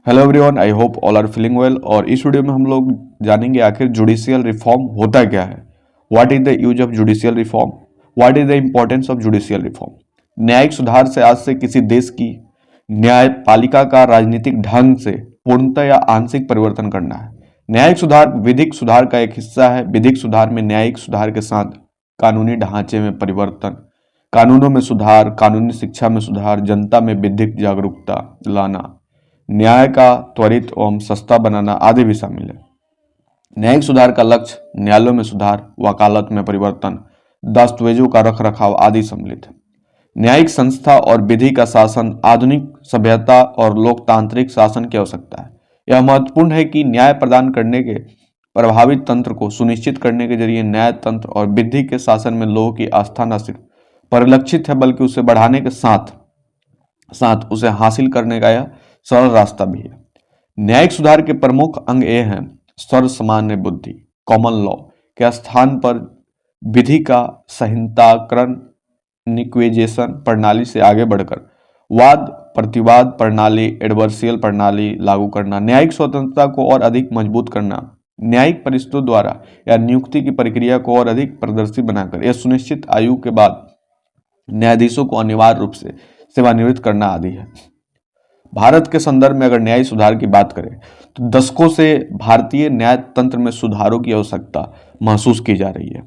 Hello everyone, I hope all are feeling well. और इस video में हम लोग जानेंगे आखिर जुडिशियल रिफॉर्म होता क्या है। What is the use of judicial reform, what is the importance of judicial reform. न्यायिक सुधार से आज से किसी देश की न्यायपालिका का राजनीतिक ढंग से पूर्णतः या आंशिक परिवर्तन करना है। न्यायिक सुधार विधिक सुधार का एक हिस्सा है। विधिक सुधार में न्यायिक सुधार के साथ कानूनी ढांचे में परिवर्तन, कानूनों में सुधार, कानूनी शिक्षा में सुधार, जनता में विधिक जागरूकता लाना, न्याय का त्वरित एवं सस्ता बनाना आदि भी शामिल है। न्यायिक सुधार का लक्ष्य न्यायालयों में सुधार, वकालत में परिवर्तन, दस्तावेजों का रख रखाव आदि सम्मिलित है। न्यायिक संस्था और विधि का शासन आधुनिक सभ्यता और लोकतांत्रिक शासन की आवश्यकता है। यह महत्वपूर्ण है कि न्याय प्रदान करने के प्रभावित तंत्र को सुनिश्चित करने के जरिए न्याय तंत्र और विधि के शासन में लोगों की आस्था न सिर्फ परिलक्षित है बल्कि उसे बढ़ाने के साथ साथ उसे हासिल करने का यह सरल रास्ता भी है। न्यायिक सुधार के प्रमुख अंग ये हैं: सर्वसामान्य बुद्धि, कॉमन लॉ के स्थान पर विधि का संहिताकरण, निक्विजेशन प्रणाली से आगे बढ़कर वाद प्रतिवाद प्रणाली, एडवर्सियल प्रणाली लागू करना, न्यायिक स्वतंत्रता को और अधिक मजबूत करना, न्यायिक परिषदों द्वारा या नियुक्ति की प्रक्रिया को और अधिक पारदर्शी बनाकर यह सुनिश्चित आयु के बाद न्यायाधीशों को अनिवार्य रूप से सेवानिवृत्त करना आदि है। भारत के संदर्भ में अगर न्यायिक सुधार की बात करें तो दशकों से भारतीय न्याय तंत्र में सुधारों की आवश्यकता महसूस की जा रही है,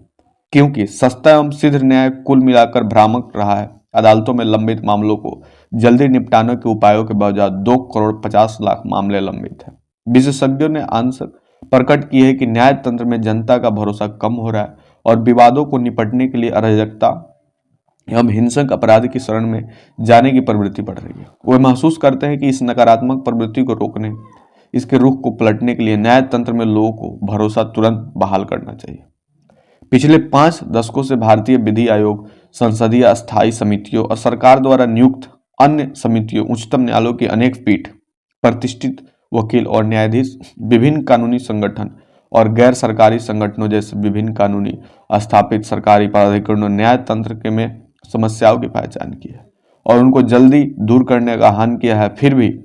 क्योंकि सस्ता एवं शीघ्र न्याय कुल मिलाकर भ्रामक रहा है। अदालतों में लंबित मामलों को जल्दी निपटाने के उपायों के बावजूद 2,50,00,000 मामले लंबित हैं। विशेषज्ञों ने आंसर प्रकट की है कि न्याय तंत्र में जनता का भरोसा कम हो रहा है और विवादों को निपटने के लिए अराजकता एवं हिंसक अपराध की शरण में जाने की प्रवृत्ति बढ़ रही है। वे महसूस करते हैं कि इस नकारात्मक प्रवृत्ति को रोकने, इसके रुख को पलटने के लिए न्याय तंत्र में लोगों को भरोसा तुरंत बहाल करना चाहिए। पिछले 5 दशकों से भारतीय विधि आयोग, संसदीय अस्थायी समितियों और सरकार द्वारा नियुक्त अन्य समितियों, उच्चतम न्यायालयों की अनेक पीठ, प्रतिष्ठित वकील और न्यायाधीश, विभिन्न कानूनी संगठन और गैर सरकारी संगठनों जैसे विभिन्न कानूनी स्थापित सरकारी प्राधिकरणों न्याय तंत्र के में समस्याओं की पहचान की है और उनको जल्दी दूर करने का आह्वान किया है। फिर भी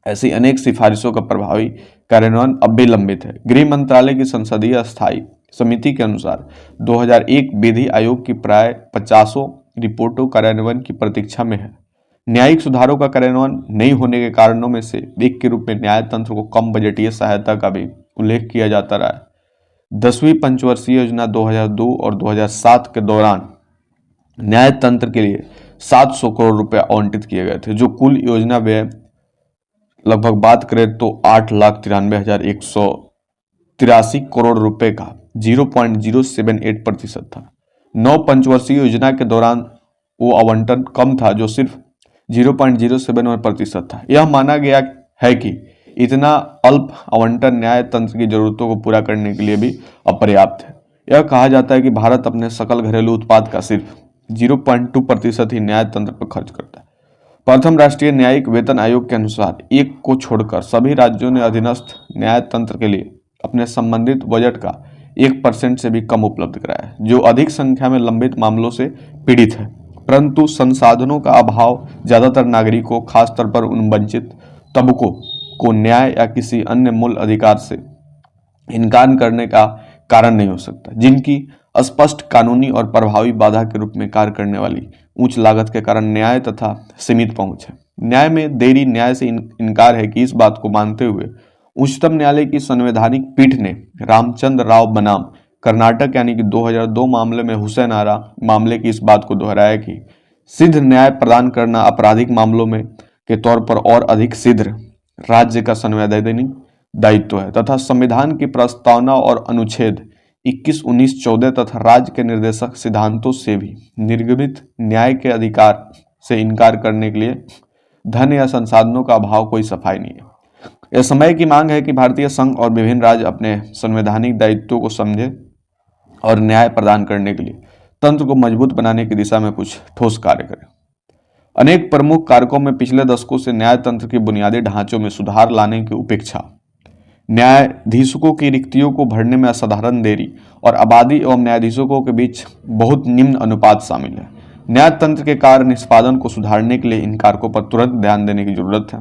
ऐसी अनेक सिफारिशों का प्रभावी कार्यान्वयन अब भी लंबित है। गृह मंत्रालय की संसदीय अस्थायी समिति के अनुसार 2001 विधि आयोग की प्राय 50 रिपोर्टों कार्यान्वयन की प्रतीक्षा में है। न्यायिक सुधारों का कार्यान्वयन नहीं होने के कारणों में से एक के रूप में न्याय तंत्र को कम बजटीय सहायता का भी उल्लेख किया जाता रहा है। 10वीं पंचवर्षीय योजना 2002 और 2007 के दौरान न्याय तंत्र के लिए 700 करोड़ रुपए आवंटित किए गए थे, जो कुल योजना व्यय लगभग बात करें तो 8,93,183 करोड़ रुपए का 0.078% था। 9 पंचवर्षीय योजना के दौरान वो आवंटन कम था, जो सिर्फ 0.07% था। यह माना गया है कि इतना अल्प आवंटन न्याय तंत्र की जरूरतों को पूरा करने के लिए भी अपर्याप्त है। यह कहा जाता है कि भारत अपने सकल घरेलू उत्पाद का सिर्फ 0.2% ही न्याय तंत्र पर खर्च करता है। प्रथम राष्ट्रीय न्यायिक वेतन आयोग के अनुसार एक को छोड़कर सभी राज्यों ने अधीनस्थ न्याय तंत्र के लिए अपने संबंधित बजट का 1% से भी कम उपलब्ध कराया है, जो अधिक संख्या में लंबित मामलों से पीड़ित है। परंतु संसाधनों का अभाव ज्यादातर नागरिकों, खासतौर पर उन वंचित तबकों को न्याय या किसी अन्य मूल अधिकार से इनकार करने का कारण नहीं हो सकता, जिनकी स्पष्ट कानूनी और प्रभावी बाधा के रूप में कार्य करने वाली उच्च लागत के कारण न्याय तथा सीमित पहुंच है। न्याय में देरी न्याय से इनकार है कि इस बात को मानते हुए उच्चतम न्यायालय की संवैधानिक पीठ ने रामचंद्र राव बनाम कर्नाटक यानी कि 2002 मामले में हुसैन आरा मामले की इस बात को दोहराया कि शीघ्र न्याय प्रदान करना आपराधिक मामलों में के तौर पर और अधिक शीघ्र राज्य का संवैधानिक दायित्व है तथा संविधान की प्रस्तावना और अनुच्छेद 21, 19, 14 तथा राज्य के निर्देशक सिद्धांतों से भी निर्गमित न्याय के अधिकार से इनकार करने के लिए धन या संसाधनों का अभाव कोई सफाई नहीं है। यह समय की मांग है कि भारतीय संघ और विभिन्न राज्य अपने संवैधानिक दायित्वों को समझे और न्याय प्रदान करने के लिए तंत्र को मजबूत बनाने की दिशा में कुछ ठोस कार्य करें। अनेक प्रमुख कारकों में पिछले दशकों से न्याय तंत्र के बुनियादी ढांचों में सुधार लाने की उपेक्षा, न्यायाधीशों की रिक्तियों को भरने में असाधारण देरी और आबादी एवं न्यायाधीशों के बीच बहुत निम्न अनुपात शामिल है। न्याय तंत्र के कार्य निष्पादन को सुधारने के लिए इन कारकों पर तुरंत ध्यान देने की जरूरत है।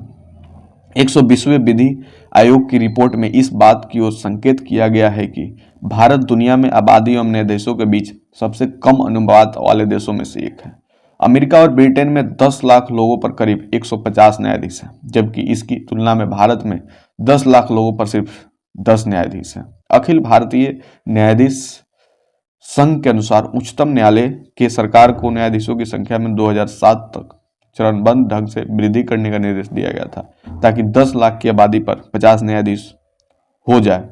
120वें विधि आयोग की रिपोर्ट में इस बात की ओर संकेत किया गया है कि भारत दुनिया में आबादी एवं न्यायाधीशों के बीच सबसे कम अनुपात वाले देशों में से एक है। अमेरिका और ब्रिटेन में 10 लाख लोगों पर करीब 150 न्यायाधीश हैं, जबकि इसकी तुलना में भारत में 10 लाख लोगों पर सिर्फ 10 न्यायाधीश हैं। अखिल भारतीय न्यायाधीश संघ के अनुसार उच्चतम न्यायालय के सरकार को न्यायाधीशों की संख्या में 2007 तक चरणबद्ध ढंग से वृद्धि करने का निर्देश दिया गया था, ताकि 10 लाख की आबादी पर 50 न्यायाधीश हो जाए,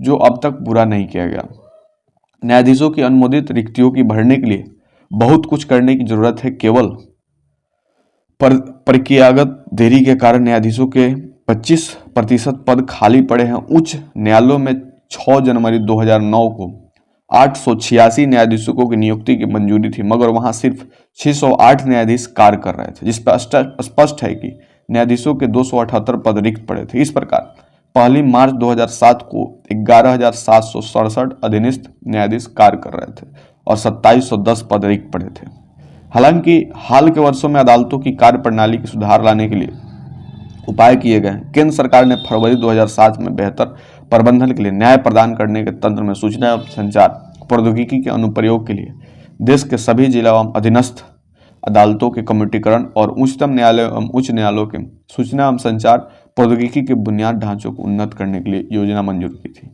जो अब तक पूरा नहीं किया गया। न्यायाधीशों की अनुमोदित रिक्तियों की भरने के लिए बहुत कुछ करने की जरूरत है। केवल प्रक्रियागत देरी के कारण न्यायाधीशों के 25% पद खाली पड़े हैं। उच्च न्यायालयों में 6 जनवरी 2009 को 886 न्यायाधीशों की नियुक्ति की मंजूरी थी, मगर वहां सिर्फ 608 न्यायाधीश कार्य कर रहे थे, जिस पर स्पष्ट है कि न्यायाधीशों के 278 पद रिक्त पड़े थे। इस प्रकार 1 मार्च 2007 को 11,767 अधीनस्थ न्यायाधीश कार्य कर रहे थे और 2710 पद रिक्त पड़े थे। हालांकि हाल के वर्षों में अदालतों की कार्य प्रणाली की सुधार लाने के लिए उपाय किए गए हैं। केंद्र सरकार ने फरवरी 2007 में बेहतर प्रबंधन के लिए न्याय प्रदान करने के तंत्र में सूचना एवं संचार प्रौद्योगिकी के अनुप्रयोग के लिए देश के सभी जिला एवं अधीनस्थ अदालतों के कम्प्यूटरीकरण और उच्चतम न्यायालय एवं उच्च न्यायालयों के सूचना एवं संचार प्रौद्योगिकी के बुनियाद ढांचों को उन्नत करने के लिए योजना मंजूर की थी।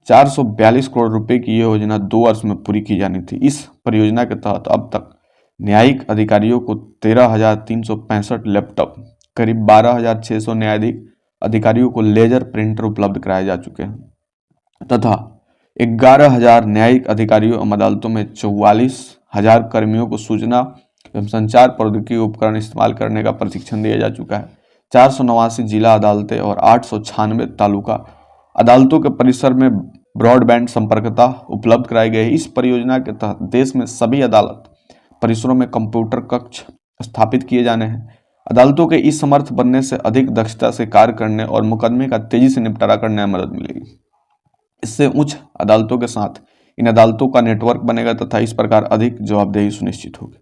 442 करोड़ रुपए की यह योजना 2 वर्ष में पूरी की जानी थी। इस परियोजना के तहत अब तक न्यायिक अधिकारियों को 13,365 लैपटॉप, करीब 12,600 न्यायाधीश अधिकारियों को लेजर प्रिंटर उपलब्ध कराए जा चुके हैं तथा 11,000 न्यायिक अधिकारियों एवं अदालतों में 44,000 कर्मियों को सूचना एवं संचार प्रौद्योगिकी उपकरण इस्तेमाल करने का प्रशिक्षण दिया जा चुका है। 489 जिला अदालतें और 896 तालुका अदालतों के परिसर में ब्रॉडबैंड संपर्कता उपलब्ध कराई गई है। इस परियोजना के तहत देश में सभी अदालत परिसरों में कंप्यूटर कक्ष स्थापित किए जाने हैं। अदालतों के इस समर्थ बनने से अधिक दक्षता से कार्य करने और मुकदमे का तेजी से निपटारा करने में मदद मिलेगी। इससे उच्च अदालतों के साथ इन अदालतों का नेटवर्क बनेगा तथा इस प्रकार अधिक जवाबदेही सुनिश्चित होगी।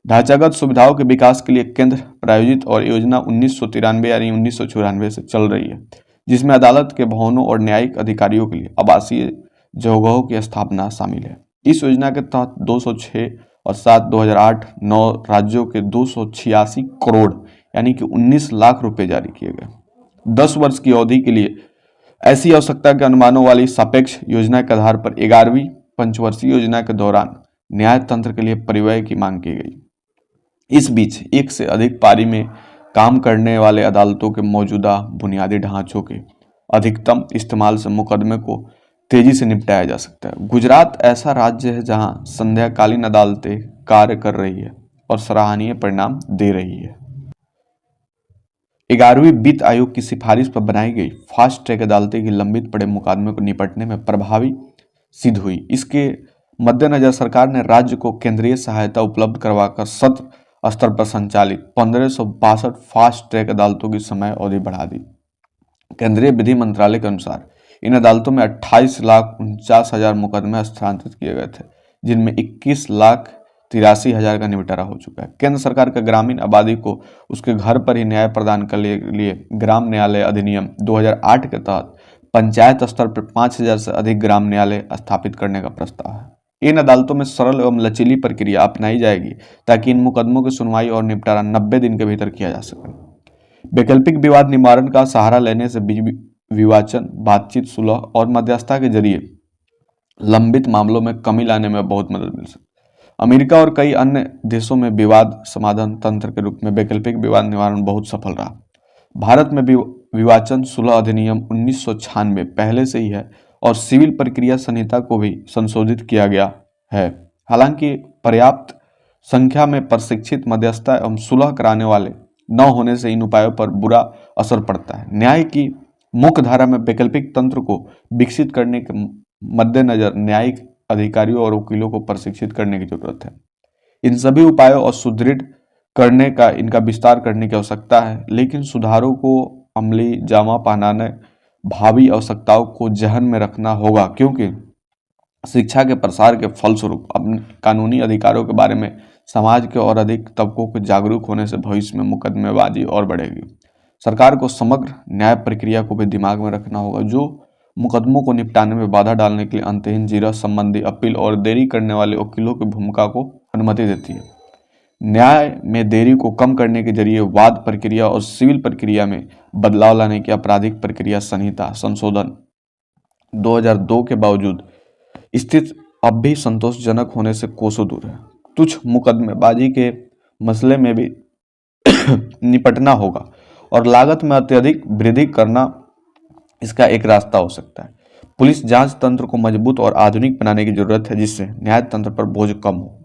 ढांचागत सुविधाओं के विकास के लिए केंद्र प्रायोजित और योजना 1993 यानी 1994 से चल रही है, जिसमें अदालत के भवनों और न्यायिक अधिकारियों के लिए आवासीय जगहों की स्थापना शामिल है। इस योजना के तहत 206 और 7 2008-9 राज्यों के 286 करोड़ यानी कि 19 लाख रुपए जारी किए गए। 10 वर्ष की अवधि के लिए ऐसी आवश्यकता के अनुमानों वाली सापेक्ष योजना के आधार पर 11वीं पंचवर्षीय योजना के दौरान न्याय तंत्र के लिए परिव्यय की मांग की गई। इस बीच एक से अधिक पारी में काम करने वाले अदालतों के मौजूदा बुनियादी ढांचों के अधिकतम इस्तेमाल से मुकदमे को तेजी से निपटाया जा सकता है। गुजरात ऐसा राज्य है जहां संध्याकालीन अदालतें कार्य कर रही है और सराहनीय परिणाम दे रही है। 11वीं वित्त आयोग की सिफारिश पर बनाई गई फास्ट ट्रैक अदालतें की लंबित पड़े मुकदमे को निपटने में प्रभावी सिद्ध हुई। इसके मद्देनजर सरकार ने राज्य को केंद्रीय सहायता उपलब्ध करवाकर सत्र स्तर पर संचालित 1562 फास्ट ट्रैक अदालतों की समय अवधि बढ़ा दी। केंद्रीय विधि मंत्रालय के अनुसार इन अदालतों में 28,49,000 मुकदमे स्थानांतरित किए गए थे, जिनमें 21,83,000 का निपटारा हो चुका है। केंद्र सरकार का ग्रामीण आबादी को उसके घर पर ही न्याय प्रदान करने के लिए ग्राम न्यायालय अधिनियम 2008 के तहत पंचायत स्तर पर 5,000 से अधिक ग्राम न्यायालय स्थापित करने का प्रस्ताव है। इन अदालतों में सरल एवं लचीली प्रक्रिया अपनाई जाएगी ताकि इन मुकदमों की सुनवाई और निपटारा 90 दिन के भीतर किया जा सके। वैकल्पिक विवाद निवारण का सहारा लेने से विवाचन, बातचीत, सुलह और मध्यस्थता के जरिए लंबित मामलों में कमी लाने में बहुत मदद मिल सकती है। अमेरिका और कई अन्य देशों में विवाद समाधान तंत्र के रूप में वैकल्पिक विवाद निवारण बहुत सफल रहा। भारत में भी विवाचन सुलह अधिनियम 1996 पहले से ही है और सिविल प्रक्रिया संहिता को भी संशोधित किया गया है। हालांकि पर्याप्त संख्या में प्रशिक्षित मध्यस्थता एवं सुलह कराने वाले न होने से इन उपायों पर बुरा असर पड़ता है। न्याय की मुख्य धारा में वैकल्पिक तंत्र को विकसित करने के मद्देनजर न्यायिक अधिकारियों और वकीलों को प्रशिक्षित करने की जरूरत है। इन सभी उपायों और सुदृढ़ करने का इनका विस्तार करने की आवश्यकता है, लेकिन सुधारों को अमली जामा पहनाने भावी आवश्यकताओं को जहन में रखना होगा, क्योंकि शिक्षा के प्रसार के फलस्वरूप अपने कानूनी अधिकारों के बारे में समाज के और अधिक तबकों के जागरूक होने से भविष्य में मुकदमेबाजी और बढ़ेगी। सरकार को समग्र न्याय प्रक्रिया को भी दिमाग में रखना होगा, जो मुकदमों को निपटाने में बाधा डालने के लिए अंतहीन जीरा संबंधी अपील और देरी करने वाले वकीलों की भूमिका को अनुमति देती है। न्याय में देरी को कम करने के जरिए वाद प्रक्रिया और सिविल प्रक्रिया में बदलाव लाने की आपराधिक प्रक्रिया संहिता संशोधन 2002 के बावजूद स्थिति अब भी संतोषजनक होने से कोसों दूर है। तुच्छ मुकदमेबाजी के मसले में भी निपटना होगा और लागत में अत्यधिक वृद्धि करना इसका एक रास्ता हो सकता है। पुलिस जांच तंत्र को मजबूत और आधुनिक बनाने की जरूरत है, जिससे न्याय तंत्र पर बोझ कम हो।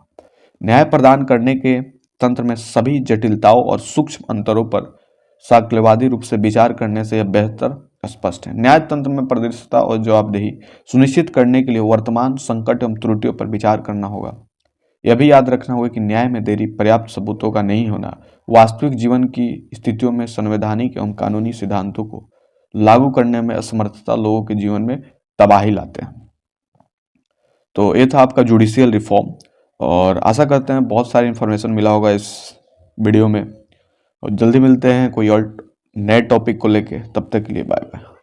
न्याय प्रदान करने के तंत्र में सभी जटिलताओं और सूक्ष्म अंतरों पर साक्ष्यवादी रूप से विचार करने से यह बेहतर स्पष्ट है। न्याय तंत्र में पारदर्शिता और जवाबदेही सुनिश्चित करने के लिए वर्तमान संकट एवं त्रुटियों पर विचार करना होगा। यह भी याद रखना होगा कि न्याय में देरी पर्याप्त सबूतों का नहीं होना वास्तविक जीवन की स्थितियों में संवैधानिक एवं कानूनी सिद्धांतों को लागू करने में असमर्थता लोगों के जीवन में तबाही लाते हैं। तो ये था आपका जुडिशियल रिफॉर्म, और आशा करते हैं बहुत सारी इन्फॉर्मेशन मिला होगा इस वीडियो में, और जल्दी मिलते हैं कोई और नए टॉपिक को लेके। तब तक के लिए बाय बाय।